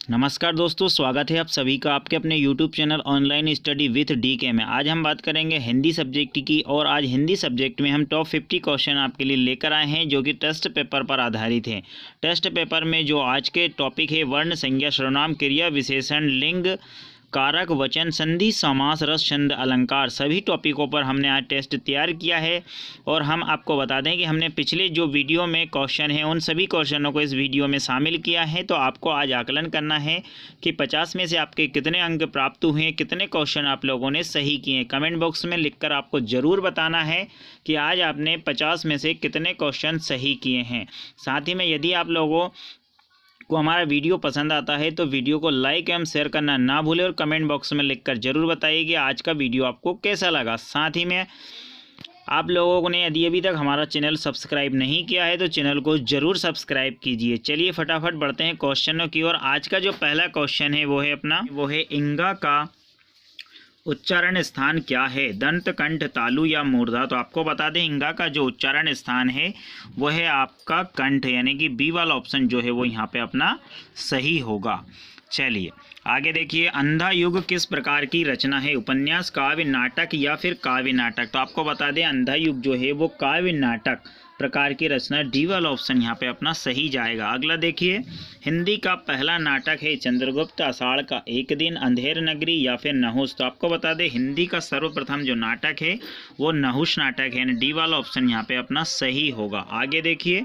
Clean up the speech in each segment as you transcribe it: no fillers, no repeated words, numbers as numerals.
नमस्कार दोस्तों, स्वागत है आप सभी का आपके अपने YouTube channel online study with DK में। आज हम बात करेंगे हिंदी सब्जेक्ट की और आज हिंदी सब्जेक्ट में हम टॉप 50 क्वेश्चन आपके लिए लेकर आए हैं जो कि टेस्ट पेपर पर आधारित हैं। टेस्ट पेपर में जो आज के टॉपिक है वर्ण, संज्ञा, सर्वनाम, क्रिया, विशेषण, लिंग, कारक, वचन, संधि, समास, रस, छंद, अलंकार, सभी टॉपिकों पर हमने आज टेस्ट तैयार किया है। और हम आपको बता दें कि हमने पिछले जो वीडियो में क्वेश्चन हैं उन सभी क्वेश्चनों को इस वीडियो में शामिल किया है। तो आपको आज आकलन करना है कि 50 में से आपके कितने अंक प्राप्त हुए हैं, कितने क्वेश्चन आप लोगों ने सही किए हैं। कमेंट बॉक्स में लिखकर आपको ज़रूर बताना है कि आज आपने 50 में से कितने क्वेश्चन सही किए हैं। साथ ही में यदि आप लोगों को हमारा वीडियो पसंद आता है तो वीडियो को लाइक एवं शेयर करना ना भूलें और कमेंट बॉक्स में लिखकर ज़रूर बताइए कि आज का वीडियो आपको कैसा लगा। साथ ही में आप लोगों ने यदि अभी तक हमारा चैनल सब्सक्राइब नहीं किया है तो चैनल को ज़रूर सब्सक्राइब कीजिए। चलिए फटाफट बढ़ते हैं क्वेश्चनों की ओर। आज का जो पहला क्वेश्चन है वो है इंगा का उच्चारण स्थान क्या है, दंत, कंठ, तालु या मूर्धा। तो आपको बता दें इंगा का जो उच्चारण स्थान है वो है आपका कंठ, यानी कि बी वाला ऑप्शन जो है वो यहाँ पे अपना सही होगा। चलिए आगे देखिए, अंधा युग किस प्रकार की रचना है, उपन्यास, काव्य, नाटक या फिर काव्य नाटक। तो आपको बता दें अंधा युग जो है वो काव्य नाटक प्रकार की रचना, डी वाला ऑप्शन यहाँ पे अपना सही जाएगा। अगला देखिए, हिंदी का पहला नाटक है चंद्रगुप्त, आषाढ़ का एक दिन, अंधेर नगरी या फिर नहुस। तो आपको बता दें हिंदी का सर्वप्रथम जो नाटक है वो नहुस नाटक है, डी वाला ऑप्शन यहाँ पे अपना सही होगा। आगे देखिए,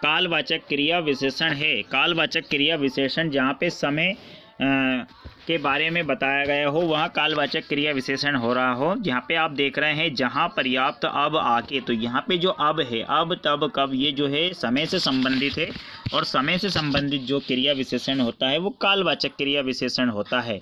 कालवाचक क्रिया विशेषण है, कालवाचक क्रिया विशेषण जहाँ पे समय के बारे में बताया गया हो वहाँ कालवाचक क्रिया विशेषण हो रहा हो। जहाँ पे आप देख रहे हैं जहाँ पर्याप्त अब आके, तो यहाँ पे जो अब है, अब, तब, कब, ये जो है समय से संबंधित है और समय से संबंधित जो क्रिया विशेषण होता है वो कालवाचक क्रिया विशेषण होता है।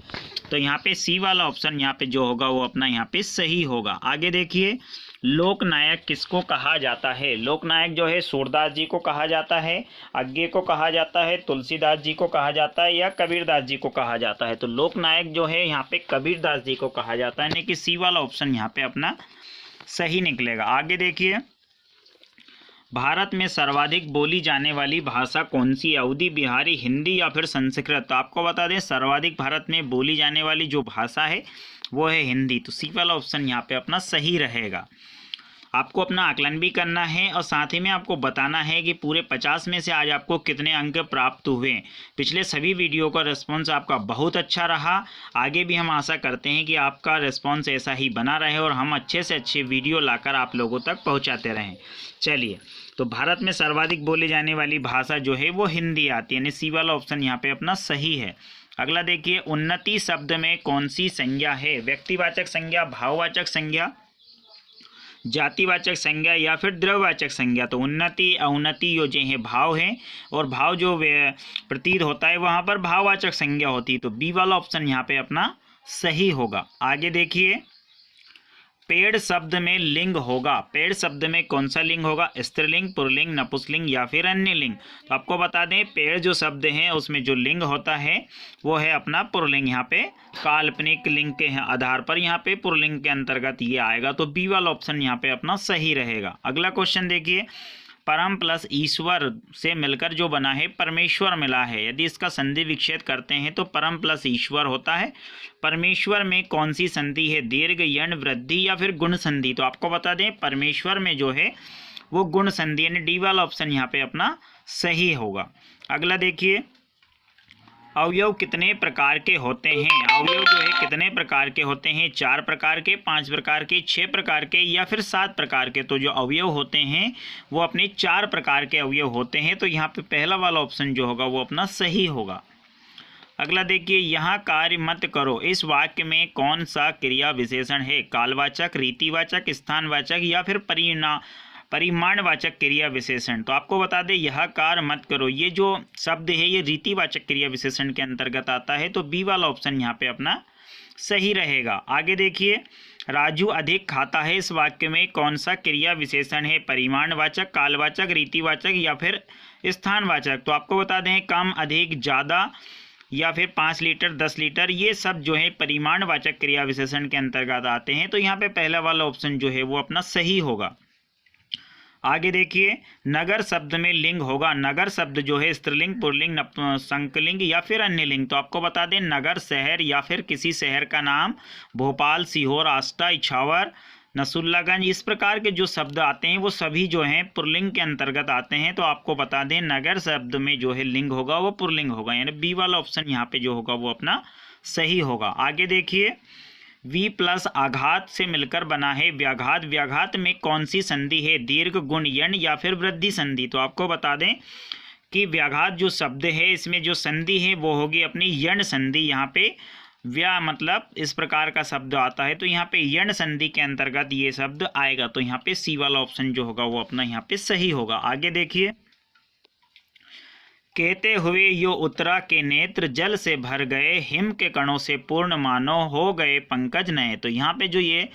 तो यहाँ पे सी वाला ऑप्शन यहाँ पे जो होगा वो अपना यहाँ पे सही होगा। आगे देखिए, लोकनायक किसको कहा जाता है, लोकनायक जो है सूरदास जी को कहा जाता है, अज्ञे को कहा जाता है, तुलसीदास जी को कहा जाता है या कबीरदास जी को कहा जाता है। तो लोकनायक जो है यहाँ पे कबीरदास जी को कहा जाता है, यानी कि सी वाला ऑप्शन यहाँ पे अपना सही निकलेगा। आगे देखिए, भारत में सर्वाधिक बोली जाने वाली भाषा कौन सी है, अवधी, बिहारी, हिंदी या फिर संस्कृत। तो आपको बता दें सर्वाधिक भारत में बोली जाने वाली जो भाषा है वो है हिंदी, तो सी वाला ऑप्शन यहाँ पे अपना सही रहेगा। आपको अपना आकलन भी करना है और साथ ही में आपको बताना है कि पूरे 50 में से आज आपको कितने अंक प्राप्त हुए। पिछले सभी वीडियो का रिस्पॉन्स आपका बहुत अच्छा रहा, आगे भी हम आशा करते हैं कि आपका रिस्पॉन्स ऐसा ही बना रहे और हम अच्छे से अच्छे वीडियो लाकर आप लोगों तक पहुंचाते रहें। चलिए, तो भारत में सर्वाधिक बोली जाने वाली भाषा जो है वो हिंदी आती है, यानी सी वाला ऑप्शन यहाँ पे अपना सही है। अगला देखिए, उन्नति शब्द में कौन सी संज्ञा है, व्यक्तिवाचक संज्ञा, भाववाचक संज्ञा, जातिवाचक संज्ञा या फिर द्रव्यवाचक संज्ञा। तो उन्नति, अवनति यो जो है भाव है और भाव जो प्रतीत होता है वहाँ पर भाववाचक संज्ञा होती है, तो बी वाला ऑप्शन यहाँ पे अपना सही होगा। आगे देखिए, पेड़ शब्द में लिंग होगा, पेड़ शब्द में कौन सा लिंग होगा, स्त्रीलिंग, पुल्लिंग, नपुंसकलिंग या फिर अन्य लिंग। तो आपको बता दें पेड़ जो शब्द हैं उसमें जो लिंग होता है वो है अपना पुल्लिंग, यहाँ पे काल्पनिक लिंग के आधार पर यहाँ पे पुल्लिंग के अंतर्गत ये आएगा, तो बी वाला ऑप्शन यहाँ पे अपना सही रहेगा। अगला क्वेश्चन देखिए, परम प्लस ईश्वर से मिलकर जो बना है परमेश्वर मिला है, यदि इसका संधि विच्छेद करते हैं तो परम प्लस ईश्वर होता है। परमेश्वर में कौन सी संधि है, दीर्घ, यण, वृद्धि या फिर गुण संधि। तो आपको बता दें परमेश्वर में जो है वो गुण संधि, यानी डी वाला ऑप्शन यहाँ पे अपना सही होगा। अगला देखिए, अवयव कितने प्रकार के होते हैं, अवयव जो है कितने प्रकार के होते हैं, 4 प्रकार के, 5 प्रकार के, 6 प्रकार के या फिर 7 प्रकार के। तो जो अवयव होते हैं वो अपने 4 प्रकार के अवयव होते हैं, तो यहाँ पे पहला वाला ऑप्शन जो होगा वो अपना सही होगा। अगला देखिए, यहाँ कार्य मत करो इस वाक्य में कौन सा क्रिया विशेषण है, कालवाचक, रीतिवाचक, स्थानवाचक या फिर परिमाणवाचक क्रिया विशेषण। तो आपको बता दें यह कार्य मत करो, ये जो शब्द है ये रीतिवाचक क्रिया विशेषण के अंतर्गत आता है, तो बी वाला ऑप्शन यहाँ पे अपना सही रहेगा। आगे देखिए, राजू अधिक खाता है इस वाक्य में कौन सा क्रिया विशेषण है, परिमाणवाचक, कालवाचक, रीतिवाचक या फिर स्थानवाचक। तो आपको बता दें कम, अधिक, ज़्यादा या फिर 5 लीटर, 10 लीटर, ये सब जो है परिमाणवाचक क्रिया विशेषण के अंतर्गत आते हैं, तो यहाँ पे पहला वाला ऑप्शन जो है वो अपना सही होगा। आगे देखिए, नगर शब्द में लिंग होगा। नगर शब्द जो है स्त्रीलिंग, पुल्लिंग, नपुंसकलिंग या फिर अन्य लिंग। तो आपको बता दें, नगर शहर या फिर किसी शहर का नाम, भोपाल, सीहोर, आष्टा, इछावर, नसुल्लागंज, इस प्रकार के जो शब्द आते हैं वो सभी जो हैं पुल्लिंग के अंतर्गत आते हैं। तो आपको बता दें, नगर शब्द में जो है लिंग होगा वो पुल्लिंग होगा, यानी बी वाला ऑप्शन यहाँ पे जो होगा वो अपना सही होगा। आगे देखिए, वी प्लस आघात से मिलकर बना है व्याघात। व्याघात में कौन सी संधि है, दीर्घ, गुण, यण या फिर वृद्धि संधि। तो आपको बता दें कि व्याघात जो शब्द है इसमें जो संधि है वो होगी अपनी यण संधि। यहाँ पे व्या मतलब इस प्रकार का शब्द आता है, तो यहाँ पे यण संधि के अंतर्गत ये शब्द आएगा। तो यहाँ पे सी वाला ऑप्शन जो होगा वो अपना यहाँ पे सही होगा। आगे देखिए, कहते हुए यो उतरा के नेत्र जल से भर गए, हिम के कणों से पूर्ण मानो हो गए पंकज नए। तो यहाँ पे जो ये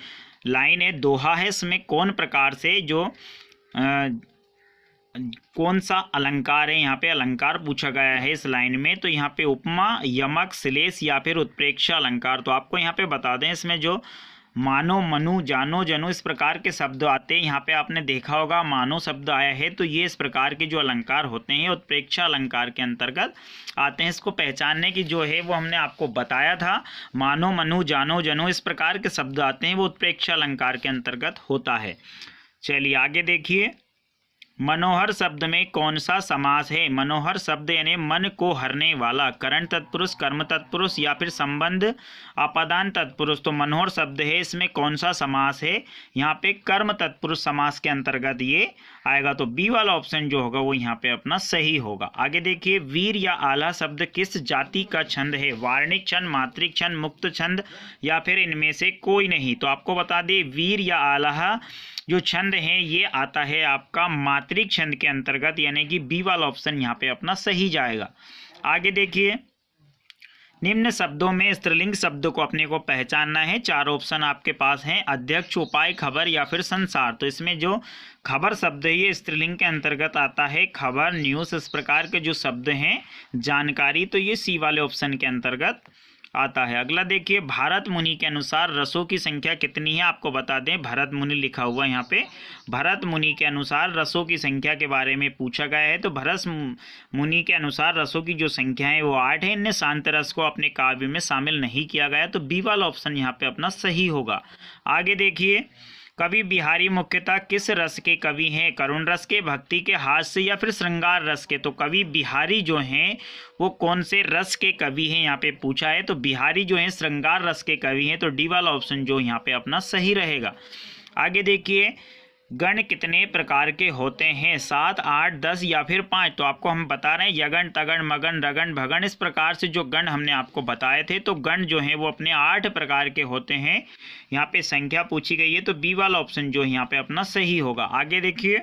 लाइन है दोहा है, इसमें कौन प्रकार से जो कौन सा अलंकार है, यहाँ पे अलंकार पूछा गया है इस लाइन में। तो यहाँ पे उपमा, यमक, श्लेष या फिर उत्प्रेक्षा अलंकार। तो आपको यहाँ पे बता दें, इसमें जो मानो, मनु, जानो, जनो इस प्रकार के शब्द आते हैं। यहाँ पे आपने देखा होगा मानो शब्द आया है, तो ये इस प्रकार के जो अलंकार होते हैं उत्प्रेक्षा अलंकार के अंतर्गत आते हैं। इसको पहचानने की जो है वो हमने आपको बताया था, मानो, मनु, जानो, जनो इस प्रकार के शब्द आते हैं वो उत्प्रेक्षा अलंकार के अंतर्गत होता है। चलिए आगे देखिए, मनोहर शब्द में कौन सा समास है। मनोहर शब्द यानी मन को हरने वाला, करण तत्पुरुष, कर्म तत्पुरुष या फिर संबंध अपादान तत्पुरुष। तो मनोहर शब्द है, इसमें कौन सा समास है, यहाँ पे कर्म तत्पुरुष समास के अंतर्गत ये आएगा। तो बी वाला ऑप्शन जो होगा वो यहाँ पे अपना सही होगा। आगे देखिए, वीर या आला शब्द किस जाति का छंद है, वार्णिक छंद, मात्रिक छंद, मुक्त छंद या फिर इनमें से कोई नहीं। तो आपको बता दें, वीर या आला जो छंद है ये आता है आपका मात्रिक छंद के अंतर्गत, यानी कि बी वाला ऑप्शन यहाँ पे अपना सही जाएगा। आगे देखिए, निम्न शब्दों में स्त्रीलिंग शब्द को अपने को पहचानना है। 4 ऑप्शन आपके पास हैं, अध्यक्ष, उपाय, खबर या फिर संसार। तो इसमें जो खबर शब्द है ये स्त्रीलिंग के अंतर्गत आता है, खबर, न्यूज़ इस प्रकार के जो शब्द हैं, जानकारी, तो ये सी वाले ऑप्शन के अंतर्गत आता है। अगला देखिए, भारत मुनि के अनुसार रसों की संख्या कितनी है। आपको बता दें, भरत मुनि लिखा हुआ है यहाँ पे, भरत मुनि के अनुसार रसों की संख्या के बारे में पूछा गया है। तो भरत मुनि के अनुसार रसों की जो संख्या है वो 8 है। इनने शांत रस को अपने काव्य में शामिल नहीं किया गया, तो बी वाला ऑप्शन यहाँ पे अपना सही होगा। आगे देखिए, कवि बिहारी मुख्यतः किस रस के कवि हैं, करुण रस के, भक्ति के, हास्य या फिर श्रृंगार रस के। तो कवि बिहारी जो हैं वो कौन से रस के कवि हैं यहाँ पे पूछा है, तो बिहारी जो हैं श्रृंगार रस के कवि हैं। तो डी वाला ऑप्शन जो यहाँ पे अपना सही रहेगा। आगे देखिए, गण कितने प्रकार के होते हैं, 7, 8, 10 या फिर 5। तो आपको हम बता रहे हैं यगण, तगण, मगन, रगण, भगण इस प्रकार से जो गण हमने आपको बताए थे। तो गण जो हैं वो अपने 8 प्रकार के होते हैं, यहाँ पे संख्या पूछी गई है। तो बी वाला ऑप्शन जो यहाँ पे अपना सही होगा। आगे देखिए,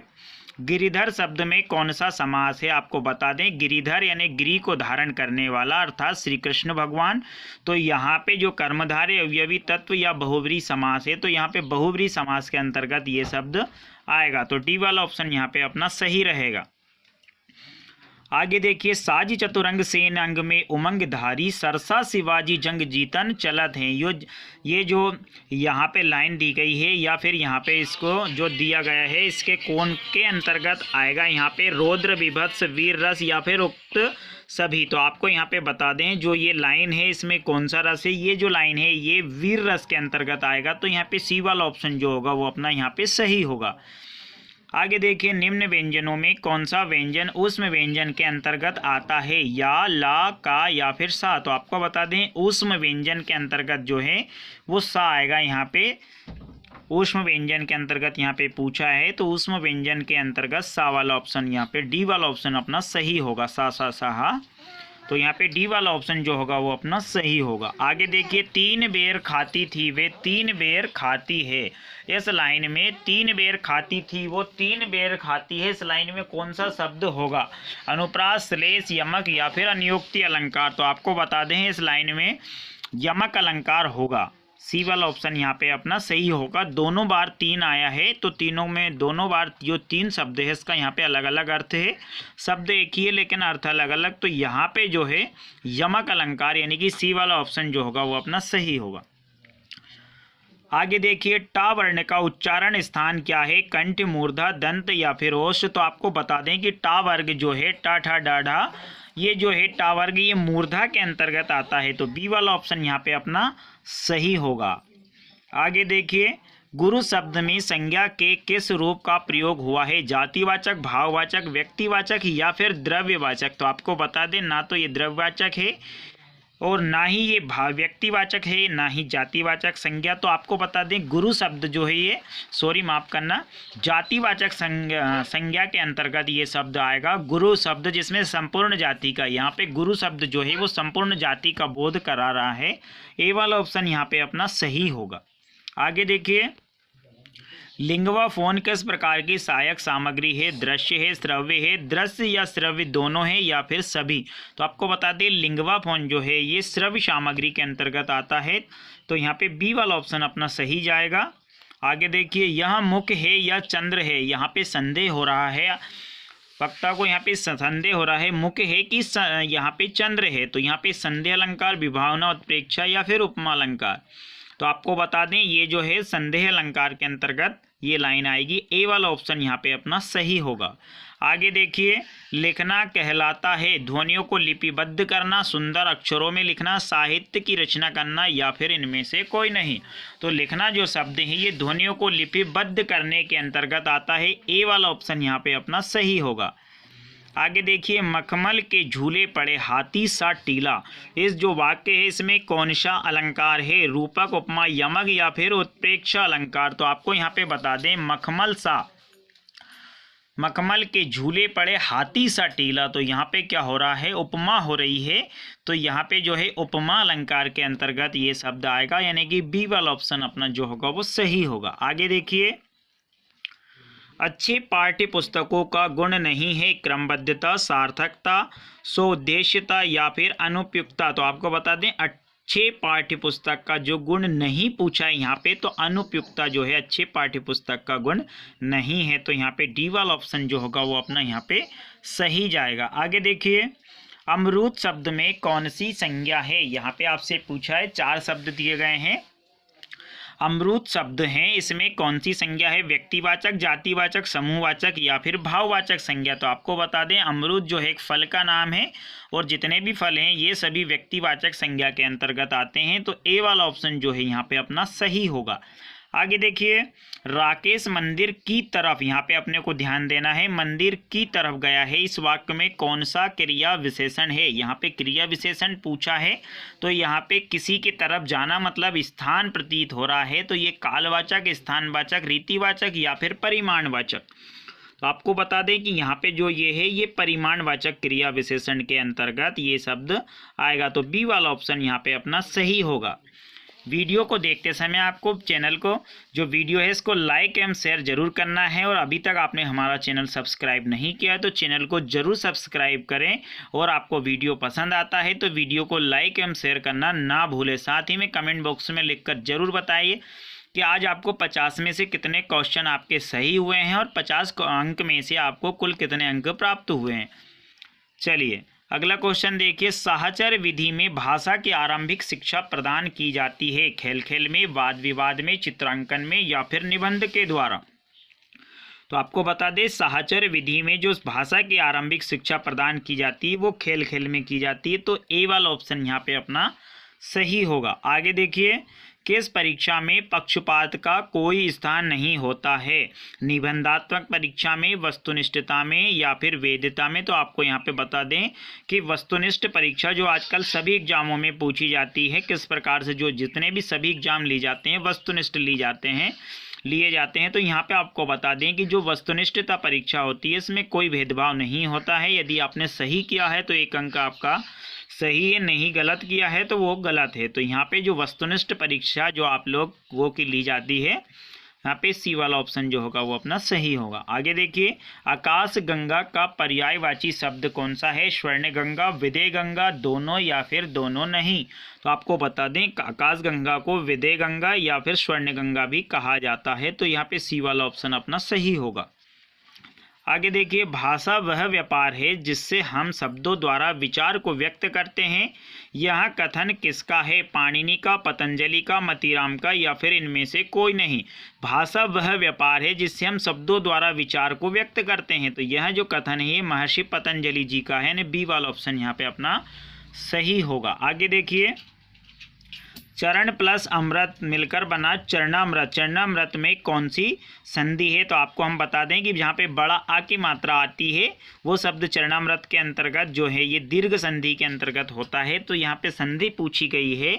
गिरिधर शब्द में कौन सा समास है। आपको बता दें, गिरिधर यानी गिरी को धारण करने वाला अर्थात श्री कृष्ण भगवान। तो यहाँ पे जो कर्मधारय अवयवी तत्व या बहुव्रीहि समास है, तो यहाँ पे बहुव्रीहि समास के अंतर्गत ये शब्द आएगा। तो डी वाला ऑप्शन यहाँ पे अपना सही रहेगा। आगे देखिए, साजी चतुरंग सेन अंग में उमंग धारी, सरसा शिवाजी जंग जीतन चलत हैं। ये जो यहाँ पे लाइन दी गई है या फिर यहाँ पे इसको जो दिया गया है, इसके कौन के अंतर्गत आएगा। यहाँ पे रौद्र, विभत्स, वीर रस या फिर उक्त सभी। तो आपको यहाँ पे बता दें, जो ये लाइन है इसमें कौन सा रस है, ये जो लाइन है ये वीर रस के अंतर्गत आएगा। तो यहाँ पे सी वाला ऑप्शन जो होगा वो अपना यहाँ पे सही होगा। आगे देखिए, निम्न व्यंजनों में कौन सा व्यंजन ऊष्म व्यंजन के अंतर्गत आता है, या, ला, का या फिर सा। तो आपको बता दें, ऊष्म व्यंजन के अंतर्गत जो है वो सा आएगा। यहाँ पे ऊष्म व्यंजन के अंतर्गत यहाँ पे पूछा है, तो ऊष्म व्यंजन के अंतर्गत सा वाला ऑप्शन यहाँ पे डी वाला ऑप्शन अपना सही होगा। सा सा सा, तो यहाँ पे डी वाला ऑप्शन जो होगा वो अपना सही होगा। आगे देखिए, 3 बेर खाती थी वे 3 बेर खाती है। इस लाइन में 3 बेर खाती थी वो 3 बेर खाती है, इस लाइन में कौन सा शब्द होगा, अनुप्रास, श्लेष, यमक या फिर अनियोक्ति अलंकार। तो आपको बता दें, इस लाइन में यमक अलंकार होगा। सी वाला ऑप्शन यहाँ पे अपना सही होगा। दोनों बार 3 आया है, तो तीनों में दोनों बार जो 3 शब्द है इसका यहाँ पे अलग अलग अर्थ है। शब्द एक ही है लेकिन अर्थ अलग अलग। तो यहाँ पे जो है यमक अलंकार यानी कि सी वाला ऑप्शन जो होगा वो अपना सही होगा। आगे देखिए, टा वर्ण का उच्चारण स्थान क्या है, कंठ, मूर्धा, दंत या फिर ओष्ठ। तो आपको बता दें कि टा वर्ग जो है, टा ठा डा ढा, ये जो है टा वर्ग ये मूर्धा के अंतर्गत आता है। तो बी वाला ऑप्शन यहाँ पे अपना सही होगा। आगे देखिए, गुरु शब्द में संज्ञा के किस रूप का प्रयोग हुआ है, जातिवाचक, भाववाचक, व्यक्तिवाचक या फिर द्रव्यवाचक। तो आपको बता दें, ना तो ये द्रव्यवाचक है और ना ही ये भाव व्यक्तिवाचक है, ना ही जातिवाचक संज्ञा। तो आपको बता दें, गुरु शब्द जो है ये, सॉरी माफ करना, जातिवाचक संज्ञा के अंतर्गत ये शब्द आएगा। गुरु शब्द जिसमें संपूर्ण जाति का, यहाँ पे गुरु शब्द जो है वो संपूर्ण जाति का बोध करा रहा है। ए वाला ऑप्शन यहाँ पे अपना सही होगा। आगे देखिए, लिंगवा फोन किस प्रकार की सहायक सामग्री है, दृश्य है, श्रव्य है, दृश्य या श्रव्य दोनों है या फिर सभी। तो आपको बता दें, लिंगवा फोन जो है ये श्रव्य सामग्री के अंतर्गत आता है। तो यहाँ पे बी वाला ऑप्शन अपना सही जाएगा। आगे देखिए, यह मुख है या चंद्र है, यहाँ पे संदेह हो रहा है, वक्ता को यहाँ पे संदेह हो रहा है, मुख है कि यहाँ पे चंद्र है। तो यहाँ पे संदेह अलंकार, विभावना, उत्प्रेक्षा या फिर उपमा अलंकार। तो आपको बता दें, ये जो है संदेह अलंकार के अंतर्गत ये लाइन आएगी। ए वाला ऑप्शन यहाँ पे अपना सही होगा। आगे देखिए, लिखना कहलाता है ध्वनियों को लिपिबद्ध करना, सुंदर अक्षरों में लिखना, साहित्य की रचना करना या फिर इनमें से कोई नहीं। तो लिखना जो शब्द है ये ध्वनियों को लिपिबद्ध करने के अंतर्गत आता है। ए वाला ऑप्शन यहाँ पे अपना सही होगा। आगे देखिए, मखमल के झूले पड़े हाथी सा टीला, इस जो वाक्य है इसमें कौन सा अलंकार है, रूपक, उपमा, यमक या फिर उत्प्रेक्षा अलंकार। तो आपको यहाँ पे बता दें, मखमल के झूले पड़े हाथी सा टीला, तो यहाँ पे क्या हो रहा है, उपमा हो रही है। तो यहाँ पे जो है उपमा अलंकार के अंतर्गत ये शब्द आएगा, यानी कि बी वाला ऑप्शन अपना जो होगा वो सही होगा। आगे देखिए, अच्छे पाठ्य पुस्तकों का गुण नहीं है क्रमबद्धता, सार्थकता, सोद्देश्यता या फिर अनुपयुक्तता। तो आपको बता दें, अच्छे पाठ्य पुस्तक का जो गुण नहीं पूछा है यहाँ पे, तो अनुपयुक्तता जो है अच्छे पाठ्य पुस्तक का गुण नहीं है। तो यहाँ पे डी वाला ऑप्शन जो होगा वो अपना यहाँ पे सही जाएगा। आगे देखिए, अमरूद शब्द में कौन सी संज्ञा है, यहाँ पे आपसे पूछा है, 4 शब्द दिए गए हैं। अमरूद शब्द हैं, इसमें कौन सी संज्ञा है, व्यक्तिवाचक, जातिवाचक, समूहवाचक या फिर भाववाचक संज्ञा। तो आपको बता दें, अमरूद जो है एक फल का नाम है और जितने भी फल हैं ये सभी व्यक्तिवाचक संज्ञा के अंतर्गत आते हैं। तो ए वाला ऑप्शन जो है यहाँ पे अपना सही होगा। आगे देखिए, राकेश मंदिर की तरफ, यहाँ पे अपने को ध्यान देना है, मंदिर की तरफ गया है, इस वाक्य में कौन सा क्रिया विशेषण है। यहाँ पे क्रिया विशेषण पूछा है, तो यहाँ पे किसी की तरफ जाना मतलब स्थान प्रतीत हो रहा है। तो ये कालवाचक, स्थानवाचक, रीतिवाचक या फिर परिमाणवाचक। तो आपको बता दें कि यहाँ पे जो ये है ये परिमाणवाचक क्रिया विशेषण के अंतर्गत ये शब्द आएगा। तो बी वाला ऑप्शन यहाँ पे अपना सही होगा। वीडियो को देखते समय आपको चैनल को, जो वीडियो है इसको लाइक एवं शेयर जरूर करना है, और अभी तक आपने हमारा चैनल सब्सक्राइब नहीं किया है तो चैनल को जरूर सब्सक्राइब करें, और आपको वीडियो पसंद आता है तो वीडियो को लाइक एवं शेयर करना ना भूलें। साथ ही में कमेंट बॉक्स में लिखकर जरूर बताइए कि आज आपको 50 में से कितने क्वेश्चन आपके सही हुए हैं और 50 अंक में से आपको कुल कितने अंक प्राप्त हुए हैं। चलिए अगला क्वेश्चन देखिए, साहचर्य विधि में भाषा की आरंभिक शिक्षा प्रदान की जाती है खेल खेल में, वाद विवाद में, चित्रांकन में या फिर निबंध के द्वारा। तो आपको बता दें, साहचर्य विधि में जो भाषा की आरंभिक शिक्षा प्रदान की जाती है वो खेल खेल में की जाती है। तो ए वाला ऑप्शन यहाँ पे अपना सही होगा। आगे देखिए, किस परीक्षा में पक्षपात का कोई स्थान नहीं होता है, निबंधात्मक परीक्षा में, वस्तुनिष्ठता में या फिर वेदिता में। तो आपको यहाँ पे बता दें कि वस्तुनिष्ठ परीक्षा जो आजकल सभी एग्जामों में पूछी जाती है, किस प्रकार से जो जितने भी सभी एग्जाम लिए जाते हैं वस्तुनिष्ठ लिए जाते हैं। तो यहाँ पे आपको बता दें कि जो वस्तुनिष्ठता परीक्षा होती है इसमें कोई भेदभाव नहीं होता है। यदि आपने सही किया है तो 1 अंक आपका सही है, नहीं गलत किया है तो वो गलत है। तो यहाँ पे जो वस्तुनिष्ठ परीक्षा जो आप लोग वो की ली जाती है, यहाँ पे सी वाला ऑप्शन जो होगा वो अपना सही होगा। आगे देखिए, आकाश गंगा का पर्यायवाची शब्द कौन सा है, स्वर्ण गंगा, विदय गंगा, दोनों या फिर दोनों नहीं। तो आपको बता दें, आकाश गंगा को विदय गंगा या फिर स्वर्ण गंगा भी कहा जाता है। तो यहाँ पे सी वाला ऑप्शन अपना सही होगा। आगे देखिए, भाषा वह व्यापार है जिससे हम शब्दों द्वारा विचार को व्यक्त करते हैं। यह कथन किसका है? पाणिनि का, पतंजलि का, मतीराम का या फिर इनमें से कोई नहीं। भाषा वह व्यापार है जिससे हम शब्दों द्वारा विचार को व्यक्त करते हैं। तो यह जो कथन है ये महर्षि पतंजलि जी का है, यानी बी वाला ऑप्शन यहाँ पे अपना सही होगा। आगे देखिए, चरण प्लस अमृत मिलकर बना चरणामृत। चरणामृत में कौन सी संधि है? तो आपको हम बता दें कि जहाँ पे बड़ा आ की मात्रा आती है वो शब्द चरणामृत के अंतर्गत जो है ये दीर्घ संधि के अंतर्गत होता है। तो यहाँ पे संधि पूछी गई है,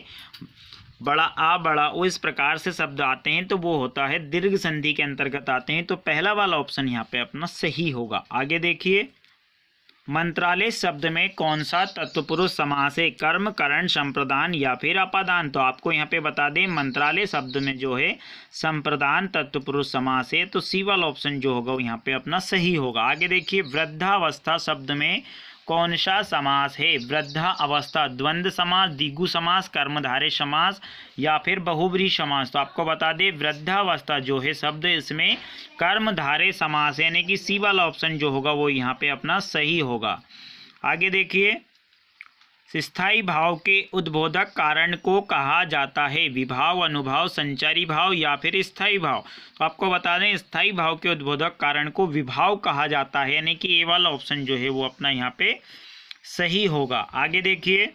बड़ा आ बड़ा ओ इस प्रकार से शब्द आते हैं तो वो होता है दीर्घ संधि के अंतर्गत आते हैं। तो पहला वाला ऑप्शन यहाँ पे अपना सही होगा। आगे देखिए, मंत्रालय शब्द में कौन सा तत्पुरुष समास है? कर्म, करण, संप्रदान या फिर अपादान। तो आपको यहाँ पे बता दें मंत्रालय शब्द में जो है संप्रदान तत्पुरुष समास है। तो सी वाला ऑप्शन जो होगा वो यहाँ पे अपना सही होगा। आगे देखिए, वृद्धावस्था शब्द में कौन सा समास है? वृद्धा अवस्था, द्वंद्व समास, द्विगु समास, कर्मधारय समास या फिर बहुब्रीहि समास। तो आपको बता दें वृद्धावस्था जो है शब्द इसमें कर्मधारय समास है, यानी कि सी वाला ऑप्शन जो होगा वो यहाँ पे अपना सही होगा। आगे देखिए, स्थायी भाव के उद्बोधक कारण को कहा जाता है? विभाव, अनुभाव, संचारी भाव या फिर स्थायी भाव। तो आपको बता दें स्थायी भाव के उद्बोधक कारण को विभाव कहा जाता है, यानी कि ए वाला ऑप्शन जो है वो अपना यहाँ पे सही होगा। आगे देखिए,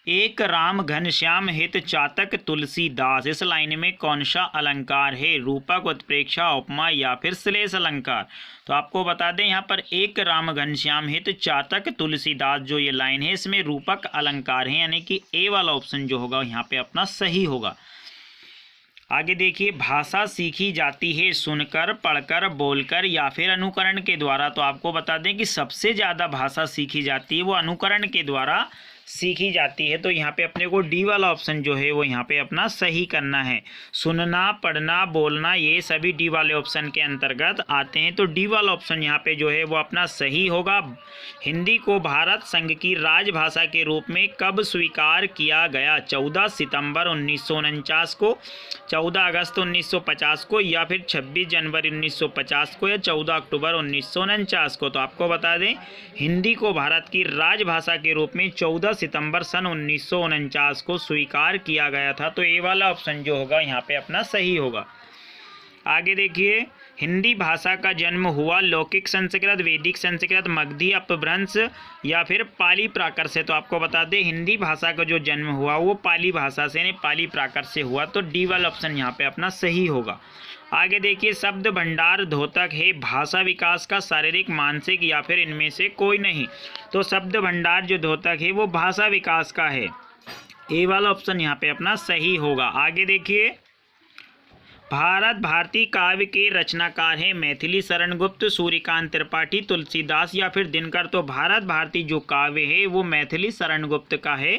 एक राम घनश्याम हित चातक तुलसीदास। इस लाइन में कौन सा अलंकार है? रूपक, उत्प्रेक्षा, उपमा या फिर श्लेष अलंकार। तो आपको बता दें यहाँ पर एक राम घनश्याम हित चातक तुलसीदास जो ये लाइन है इसमें रूपक अलंकार है, यानी कि ए वाला ऑप्शन जो होगा यहाँ पे अपना सही होगा। आगे देखिए, भाषा सीखी जाती है सुनकर, पढ़कर, बोलकर या फिर अनुकरण के द्वारा। तो आपको बता दें कि सबसे ज़्यादा भाषा सीखी जाती है वो अनुकरण के द्वारा सीखी जाती है। तो यहाँ पे अपने को डी वाला ऑप्शन जो है वो यहाँ पे अपना सही करना है। सुनना, पढ़ना, बोलना ये सभी डी वाले ऑप्शन के अंतर्गत आते हैं। तो डी वाला ऑप्शन यहाँ पे जो है वो अपना सही होगा। हिंदी को भारत संघ की राजभाषा के रूप में कब स्वीकार किया गया? 14 सितंबर 1949 को, 14 अगस्त 1950 को या फिर 26 जनवरी 1950 को या 14 अक्टूबर 1949 को। तो आपको बता दें हिंदी को भारत की राजभाषा के रूप में 14 सितंबर सन 1949 को स्वीकार किया गया था। तो ये वाला ऑप्शन जो होगा यहाँ पे अपना सही होगा। आगे देखिए, हिंदी भाषा का जन्म हुआ लौकिक संस्कृत, वैदिक संस्कृत, मगधी अपभ्रंश या फिर पाली प्राकृत से। तो आपको बता दें हिंदी भाषा का जो जन्म हुआ वो पाली भाषा से, यानी पाली प्राकृत से हुआ। तो डी वाला ऑप्शन यहाँ पे अपना सही होगा। आगे देखिए, शब्द भंडार द्योतक है भाषा विकास का, शारीरिक, मानसिक या फिर इनमें से कोई नहीं। तो शब्द भंडार जो द्योतक है वो भाषा विकास का है। ए वाला ऑप्शन यहाँ पे अपना सही होगा। आगे देखिए, भारत भारती काव्य के रचनाकार हैं मैथिली शरण गुप्त, सूर्यकांत त्रिपाठी, तुलसीदास या फिर दिनकर। तो भारत भारती जो काव्य है वो मैथिली शरण गुप्त का है।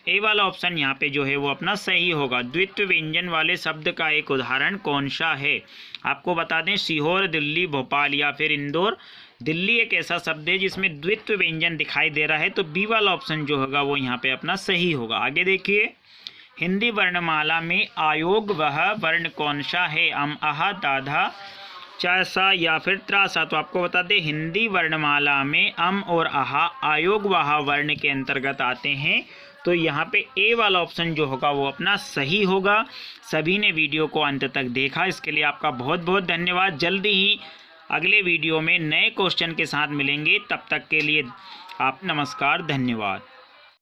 ए वाला ऑप्शन यहाँ पे जो है वो अपना सही होगा। द्वित्व व्यंजन वाले शब्द का एक उदाहरण कौन सा है? आपको बता दें सीहोर, दिल्ली, भोपाल या फिर इंदौर। दिल्ली एक ऐसा शब्द है जिसमें द्वित्व व्यंजन दिखाई दे रहा है। तो बी वाला ऑप्शन जो होगा वो यहाँ पे अपना सही होगा। आगे देखिए, हिंदी वर्णमाला में आयोग वह वर्ण कौन सा है? अम, आहा, दाधा, चा, सा या फिर त्रासा। तो आपको बता दें हिंदी वर्णमाला में अम और आहा आयोग वह वर्ण के अंतर्गत आते हैं। तो यहाँ पे ए वाला ऑप्शन जो होगा वो अपना सही होगा। सभी ने वीडियो को अंत तक देखा, इसके लिए आपका बहुत बहुत धन्यवाद। जल्दी ही अगले वीडियो में नए क्वेश्चन के साथ मिलेंगे, तब तक के लिए आप नमस्कार, धन्यवाद।